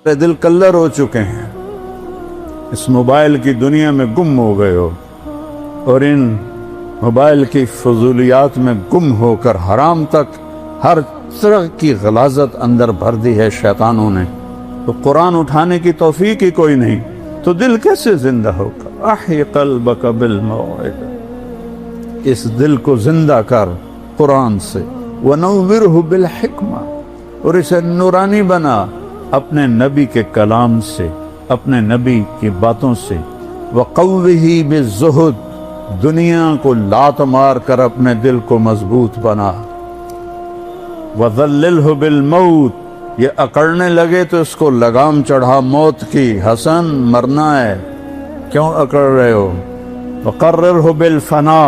دل کلر ہو چکے ہیں، اس موبائل کی دنیا میں گم ہو گئے ہو، اور ان موبائل کی فضولیات میں گم ہو کر حرام تک ہر طرح کی غلاظت اندر بھر دی ہے شیطانوں نے، تو قرآن اٹھانے کی توفیق ہی کوئی نہیں، تو دل کیسے زندہ ہوگا؟ احی قلبک بالموعظہ، اس دل کو زندہ کر قرآن سے، ونورہ بالحکمہ، اور اسے نورانی بنا اپنے نبی کے کلام سے، اپنے نبی کی باتوں سے، وقوہ بالزہد، دنیا کو لات مار کر اپنے دل کو مضبوط بنا، وذللہ بالموت، یہ اکڑنے لگے تو اس کو لگام چڑھا موت کی، حسن مرنا ہے کیوں اکڑ رہے ہو، وقررہ بالفنا،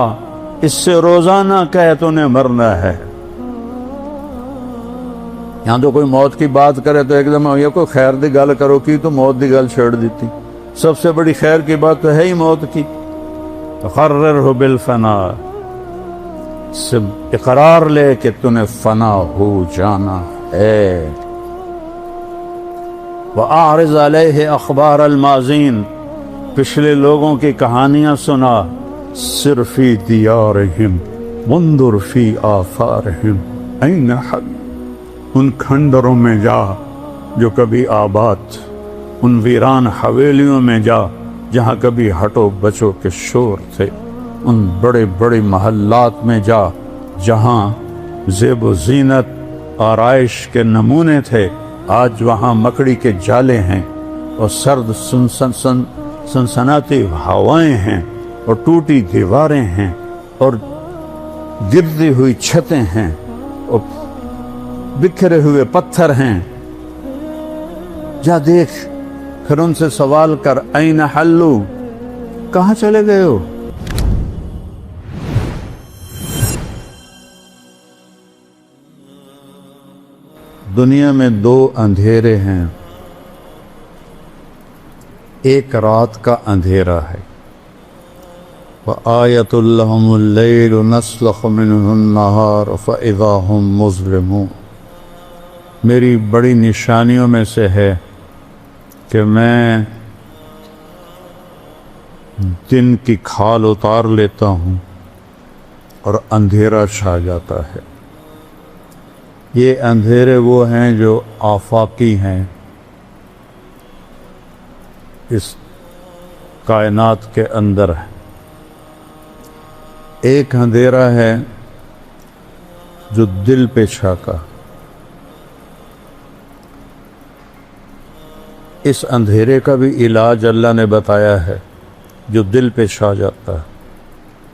اس سے روزانہ کہہ تو نے مرنا ہے۔ یہاں تو کوئی موت کی بات کرے تو ایک دم یہ کوئی خیر دی گل کرو کی تو موت دی گل چھیڑ دیتی، سب سے بڑی خیر کی بات تو ہے ہی موت کی۔ وقررہ بالفنا، سے اقرار لے کہ تو نے فنا ہو جانا ہے۔ وَأَعْرِضْ عَلَيْهِ أَخْبَارَ الْمَاضِينَ، پچھلے لوگوں کی کہانیاں سنا، سِرْ فِي دِيَارِهِمْ وَانْظُرْ فِي آثَارِهِمْ أَيْنَ حَلُّوا، ان کھنڈروں میں جا جو کبھی آباد، ان ویران حویلیوں میں جا جہاں کبھی ہٹو بچو کے شور تھے، ان بڑے بڑے محلات میں جا جہاں زیب و زینت آرائش کے نمونے تھے، آج وہاں مکڑی کے جالے ہیں اور سرد سنسناتی ہوائیں ہیں اور ٹوٹی دیواریں ہیں اور گرتی ہوئی چھتیں ہیں اور بکھرے ہوئے پتھر ہیں۔ جا دیکھ، پھر ان سے سوال کر، این حلو، کہاں چلے گئے ہو؟ دنیا میں دو اندھیرے ہیں، ایک رات کا اندھیرا ہے، وآیۃ لہم اللیل نسلخ منہ النہار فاذا ہم مظلمون، میری بڑی نشانیوں میں سے ہے کہ میں دن کی کھال اتار لیتا ہوں اور اندھیرا چھا جاتا ہے۔ یہ اندھیرے وہ ہیں جو آفاقی ہیں، اس کائنات کے اندر ہے۔ ایک اندھیرا ہے جو دل پہ چھاکا، اس اندھیرے کا بھی علاج اللہ نے بتایا ہے، جو دل پہ چھا جاتا ہے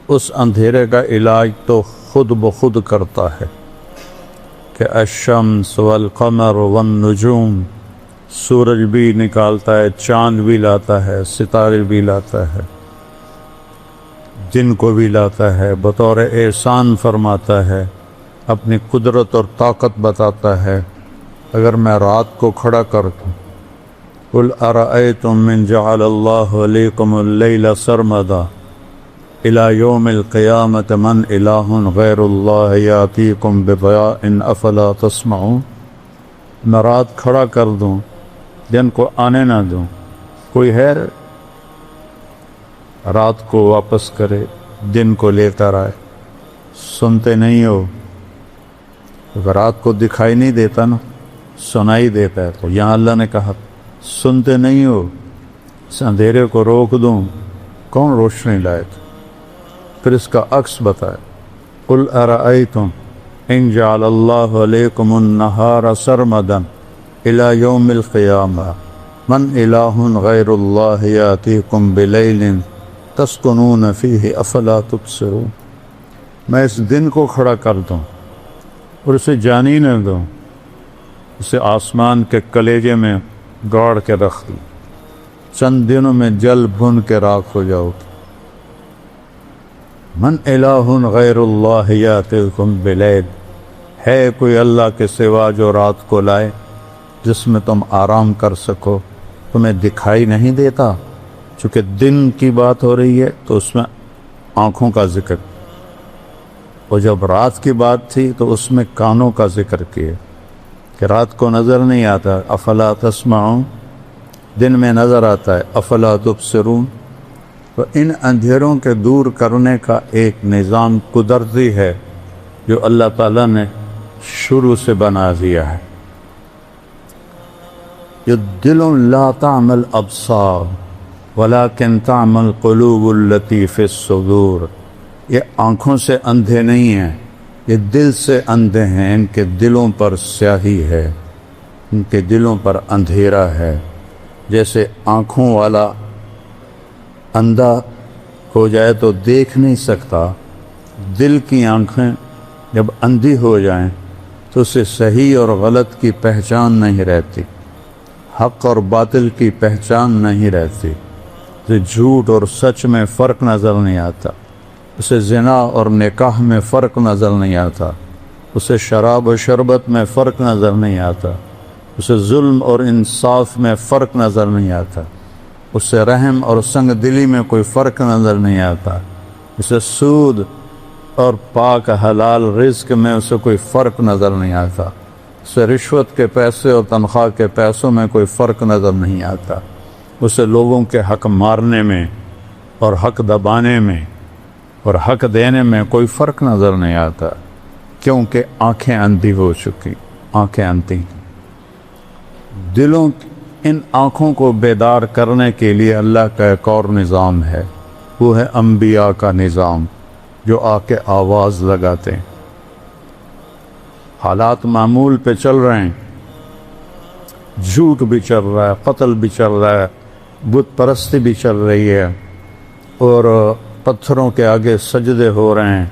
اس اندھیرے کا علاج تو خود بخود کرتا ہے کہ الشمس والقمر والنجوم، سورج بھی نکالتا ہے، چاند بھی لاتا ہے، ستارے بھی لاتا ہے، دن کو بھی لاتا ہے، بطور احسان فرماتا ہے، اپنی قدرت اور طاقت بتاتا ہے۔ اگر میں رات کو کھڑا کر دوں، قل ارأیتم من جعل اللہ علیکم اللیل سرمدا الی یوم القیامۃ من الہ غیر اللہ یاتیکم بضیاء افلا تسمعون، میں رات کھڑا کر دوں، دن کو آنے نہ دوں، کوئی ہے رات کو واپس کرے، دن کو لے کر آئے؟ سنتے نہیں ہو؟ اگر رات کو دکھائی نہیں دیتا نا، سنائی دیتا ہے، تو یہاں اللہ نے کہا سنتے نہیں ہو، اس اندھیرے کو روک دوں، کون روشنی لائے تھے؟ پھر اس کا عکس بتائے، قل ارأیتم ان جعل اللہ علیکم النہار سرمدا الی یوم القیامہ من الہ غیر اللہ یاتیکم بلیل تسکنون فیہ افلا تبصرون، میں اس دن کو کھڑا کر دوں اور اسے جانی نہ دوں، اسے آسمان کے کلیجے میں گاڑ کے رکھ دوں، چند دنوں میں جل بھن کے راکھ ہو جاؤ، من الہ غیر اللہ یاتیکم بلیل، ہے کوئی اللہ کے سوا جو رات کو لائے جس میں تم آرام کر سکو؟ تمہیں دکھائی نہیں دیتا؟ چونکہ دن کی بات ہو رہی ہے تو اس میں آنکھوں کا ذکر، اور جب رات کی بات تھی تو اس میں کانوں کا ذکر کیے کہ رات کو نظر نہیں آتا افلا تسمعون، دن میں نظر آتا ہے افلا تبصرون۔ تو ان اندھیروں کے دور کرنے کا ایک نظام قدرتی ہے جو اللہ تعالیٰ نے شروع سے بنا دیا ہے۔ یہ دلوں لا تعمل ابصار ولکن تعمل قلوب التی فی الصدور، یہ آنکھوں سے اندھے نہیں ہیں، یہ دل سے اندھے ہیں، ان کے دلوں پر سیاہی ہے، ان کے دلوں پر اندھیرا ہے۔ جیسے آنکھوں والا اندھا ہو جائے تو دیکھ نہیں سکتا، دل کی آنکھیں جب اندھی ہو جائیں تو اسے صحیح اور غلط کی پہچان نہیں رہتی، حق اور باطل کی پہچان نہیں رہتی، اسے جھوٹ اور سچ میں فرق نظر نہیں آتا، اسے زنا اور نکاح میں فرق نظر نہیں آتا، اسے شراب و شربت میں فرق نظر نہیں آتا، اسے ظلم اور انصاف میں فرق نظر نہیں آتا، اسے رحم اور سنگ دلی میں کوئی فرق نظر نہیں آتا، اسے سود اور پاک حلال رزق میں اسے کوئی فرق نظر نہیں آتا، اسے رشوت کے پیسے اور تنخواہ کے پیسوں میں کوئی فرق نظر نہیں آتا، اسے لوگوں کے حق مارنے میں اور حق دبانے میں اور حق دینے میں کوئی فرق نظر نہیں آتا، کیونکہ آنکھیں اندھی ہو چکی، آنکھیں اندھی۔ دلوں ان آنکھوں کو بیدار کرنے کے لیے اللہ کا ایک اور نظام ہے، وہ ہے انبیاء کا نظام جو آ کے آواز لگاتے ہیں۔ حالات معمول پہ چل رہے ہیں، جھوٹ بھی چل رہا ہے، قتل بھی چل رہا ہے، بت پرستی بھی چل رہی ہے، اور پتھروں کے آگے سجدے ہو رہے ہیں،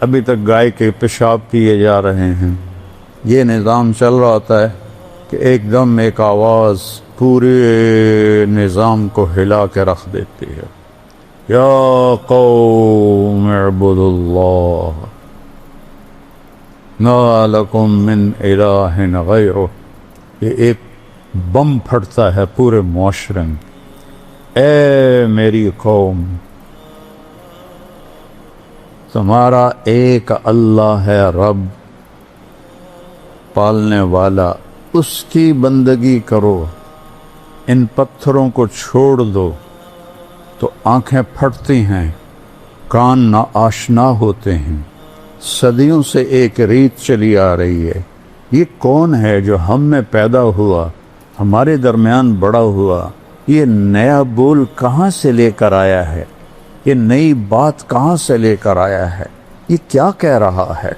ابھی تک گائے کے پیشاب پیے جا رہے ہیں۔ یہ نظام چل رہا ہوتا ہے کہ ایک دم ایک آواز پورے نظام کو ہلا کے رکھ دیتی ہے، یا قوم اعبدوا اللہ ما لکم من الہ غیرہ۔ یہ ایک بم پھٹتا ہے پورے معاشرے میں، اے میری قوم، تمہارا ایک اللہ ہے رب پالنے والا، اس کی بندگی کرو، ان پتھروں کو چھوڑ دو۔ تو آنکھیں پھٹتی ہیں، کان نا آشنا ہوتے ہیں، صدیوں سے ایک ریت چلی آ رہی ہے، یہ کون ہے جو ہم میں پیدا ہوا، ہمارے درمیان بڑا ہوا، یہ نیا بول کہاں سے لے کر آیا ہے، یہ نئی بات کہاں سے لے کر آیا ہے، یہ کیا کہہ رہا ہے،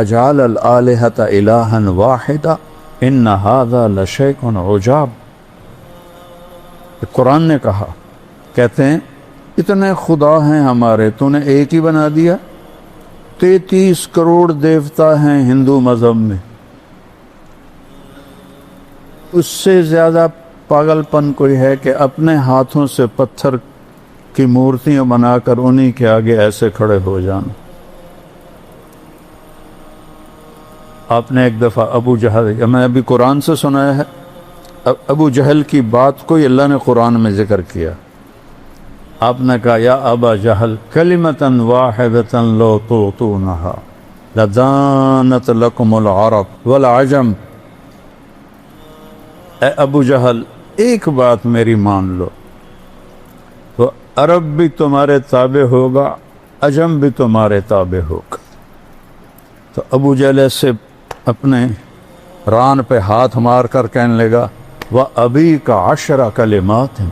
اجعل الآلہۃ الہا واحدا ان ھذا لشیء عجاب۔ قرآن نے کہا، کہتے ہیں اتنے خدا ہیں ہمارے، تو نے ایک ہی بنا دیا۔ 33 کروڑ دیوتا ہیں ہندو مذہب میں، اس سے زیادہ پاگل پن کوئی ہے کہ اپنے ہاتھوں سے پتھر کی مورتیاں بنا کر انہی کے آگے ایسے کھڑے ہو جانا۔ آپ نے ایک دفعہ ابو جہل، میں ابھی قرآن سے سنایا ہے، ابو جہل کی بات کو اللہ نے قرآن میں ذکر کیا۔ آپ نے کہا، یا ابا جہل کلمۃ واحدۃ لو تعطونها لدانت لکم العرب والعجم۔ اے ابو جہل، ایک بات میری مان لو، تو عرب بھی تمہارے تابع ہوگا، عجم بھی تمہارے تابع ہوگا۔ تو ابو جہل سے اپنے ران پہ ہاتھ مار کر کہنے لگا، وَأَبِيكَ 10 کلمات ہیں،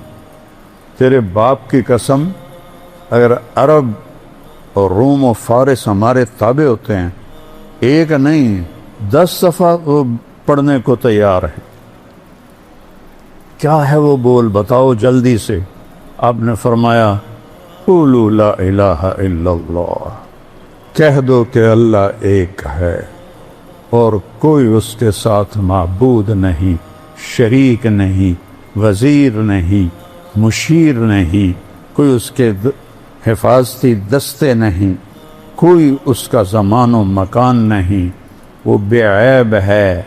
تیرے باپ کی قسم، اگر عرب اور روم و فارس ہمارے تابع ہوتے ہیں، ایک نہیں 10 صفحہ وہ پڑھنے کو تیار ہے۔ کیا ہے وہ بول، بتاؤ جلدی سے۔ آپ نے فرمایا، قولوا لا الہ الا اللہ، کہہ دو کہ اللہ ایک ہے اور کوئی اس کے ساتھ معبود نہیں، شریک نہیں، وزیر نہیں، مشیر نہیں، کوئی اس کے حفاظتی دستے نہیں، کوئی اس کا زمان و مکان نہیں، وہ بے عیب ہے،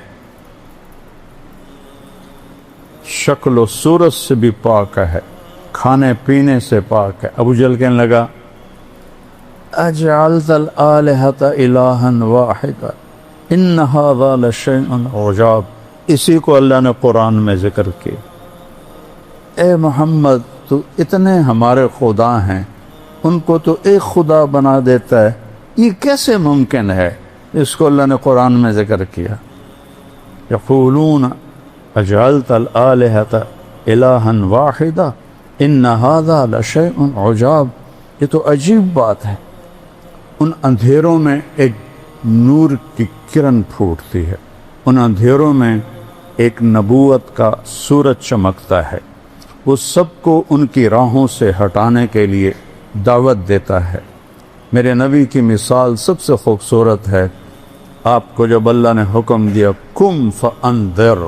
شکل و صورت سے بھی پاک ہے، کھانے پینے سے پاک ہے۔ ابو جہل کہنے لگا، اجعلت الآلہۃ الہا واحدا ان ھذا لشیء عجاب، اسی کو اللہ نے قرآن میں ذکر کیا۔ اے محمد تو اتنے ہمارے خدا ہیں، ان کو تو ایک خدا بنا دیتا ہے، یہ کیسے ممکن ہے؟ اس کو اللہ نے قرآن میں ذکر کیا۔ یقولون اجعلت الآلہۃ الہا واحدا ان ھذا لشیء عجاب، یہ تو عجیب بات ہے۔ ان اندھیروں میں ایک نور کی کرن پھوٹتی ہے، ان اندھیروں میں ایک نبوت کا سورج چمکتا ہے، وہ سب کو ان کی راہوں سے ہٹانے کے لیے دعوت دیتا ہے۔ میرے نبی کی مثال سب سے خوبصورت ہے۔ آپ کو جب اللہ نے حکم دیا قم فانذر،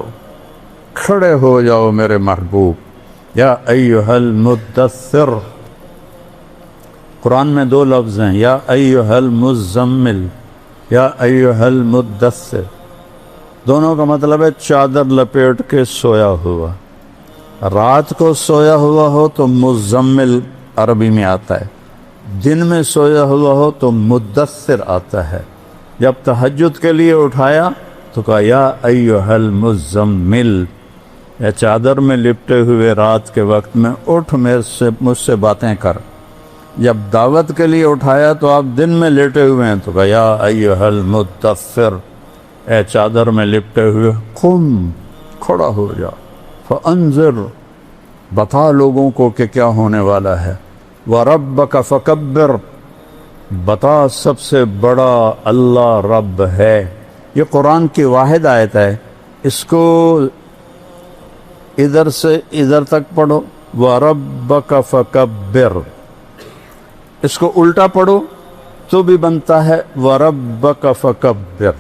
کھڑے ہو جاؤ میرے محبوب، یا ایھا المدثر، قرآن میں دو لفظ ہیں، یا ایھا المزمل، یا ایھا المدثر، دونوں کا مطلب ہے چادر لپیٹ کے سویا ہوا۔ رات کو سویا ہوا ہو تو مزمل عربی میں آتا ہے، دن میں سویا ہوا ہو تو مدثر آتا ہے۔ جب تہجد کے لیے اٹھایا تو کہا یا ایھا المزمل، یا چادر میں لپٹے ہوئے رات کے وقت میں اٹھ مجھ سے باتیں کر۔ جب دعوت کے لیے اٹھایا تو آپ دن میں لیٹے ہوئے ہیں تو کہا یا ایھا المدثر، اے چادر میں لپٹے ہوئے قم، کھڑا ہو جا، فانذر، بتا لوگوں کو کہ کیا ہونے والا ہے، وربک فکبر، بتا سب سے بڑا اللہ رب ہے۔ یہ قرآن کی واحد آیت ہے، اس کو ادھر سے ادھر تک پڑھو، وربک فکبر، اس کو الٹا پڑھو تو بھی بنتا ہے وربک فکبر،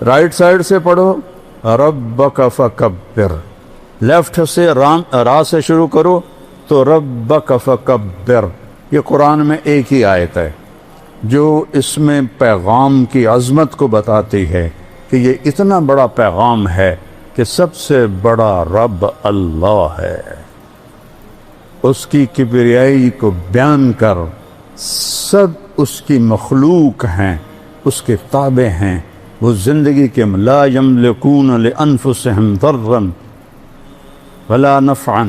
رائٹ سائڈ سے پڑھو ربک فکبر، لیفٹ سے را سے شروع کرو تو ربک فکبر۔ یہ قرآن میں ایک ہی آیت ہے جو اس میں پیغام کی عظمت کو بتاتی ہے کہ یہ اتنا بڑا پیغام ہے کہ سب سے بڑا رب اللہ ہے۔ اس کی کبریائی کو بیان کر، سب اس کی مخلوق ہیں، اس کے تابع ہیں، وہ زندگی کے لا یملکون لانفسہم ضرا ولا نفعا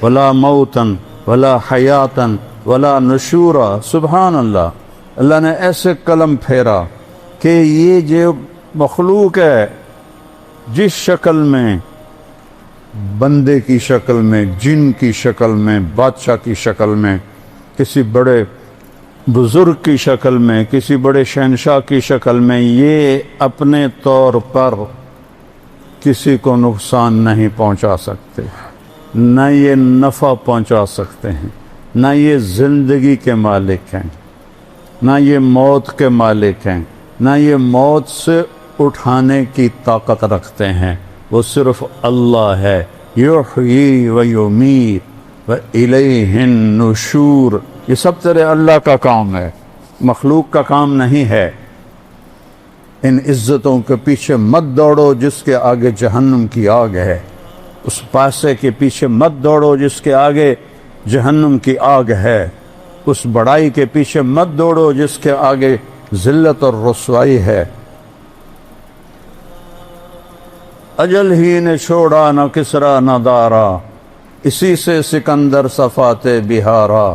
ولا موتا ولا حیاتا ولا نشورا۔ سبحان اللہ، اللہ نے ایسے قلم پھیرا کہ یہ جو مخلوق ہے، جس شکل میں، بندے کی شکل میں، جن کی شکل میں، بادشاہ کی شکل میں، کسی بڑے بزرگ کی شکل میں، کسی بڑے شہنشاہ کی شکل میں، یہ اپنے طور پر کسی کو نقصان نہیں پہنچا سکتے، نہ یہ نفع پہنچا سکتے ہیں، نہ یہ زندگی کے مالک ہیں، نہ یہ موت کے مالک ہیں، نہ یہ موت سے اٹھانے کی طاقت رکھتے ہیں، وہ صرف اللہ ہے۔ یحیی و یمیت و الیہ النشور، یہ سب تیرے اللہ کا کام ہے، مخلوق کا کام نہیں ہے۔ ان عزتوں کے پیچھے مت دوڑو جس کے آگے جہنم کی آگ ہے، اس پیسے کے پیچھے مت دوڑو جس کے آگے جہنم کی آگ ہے، اس بڑائی کے پیچھے مت دوڑو جس کے آگے ذلت اور رسوائی ہے۔ اجل ہی نے چھوڑا نہ کسرا نہ دارا، اسی سے سکندر صفات بہارا،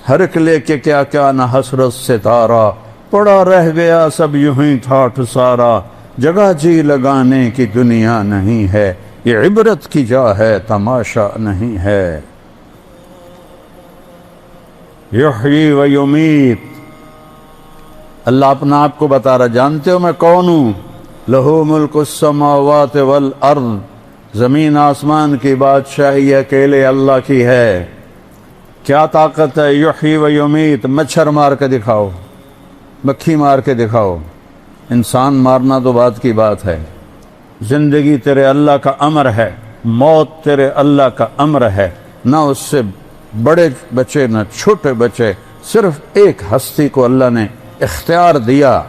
ہر ایک لے کے کیا کیا نہ حسرت ستارہ، پڑا رہ گیا سب یوں ہی ٹھاٹھ سارا، جگہ جی لگانے کی دنیا نہیں ہے، یہ عبرت کی جا ہے تماشا نہیں ہے۔ یحیی و یمیت، اللہ اپنا آپ کو بتا رہا، جانتے ہو میں کون ہوں؟ لہو ملک السماوات والارض، زمین آسمان کی بادشاہی اکیلے اللہ کی ہے۔ کیا طاقت ہے؟ یحیی و یمیت، مچھر مار کے دکھاؤ، مکھی مار کے دکھاؤ، انسان مارنا تو بات کی بات ہے۔ زندگی تیرے اللہ کا امر ہے، موت تیرے اللہ کا امر ہے، نہ اس سے بڑے بچے نہ چھوٹے بچے، صرف ایک ہستی کو اللہ نے اختیار دیا،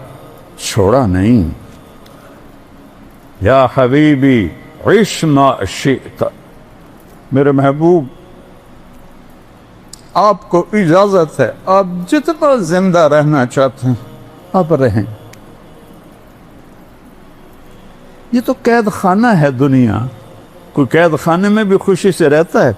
چھوڑا نہیں۔ یا حبیبی عش ما شئت، میرے محبوب آپ کو اجازت ہے، آپ جتنا زندہ رہنا چاہتے ہیں آپ رہیں، یہ تو قید خانہ ہے دنیا. کوئی قید خانے میں بھی خوشی سے رہتا ہے؟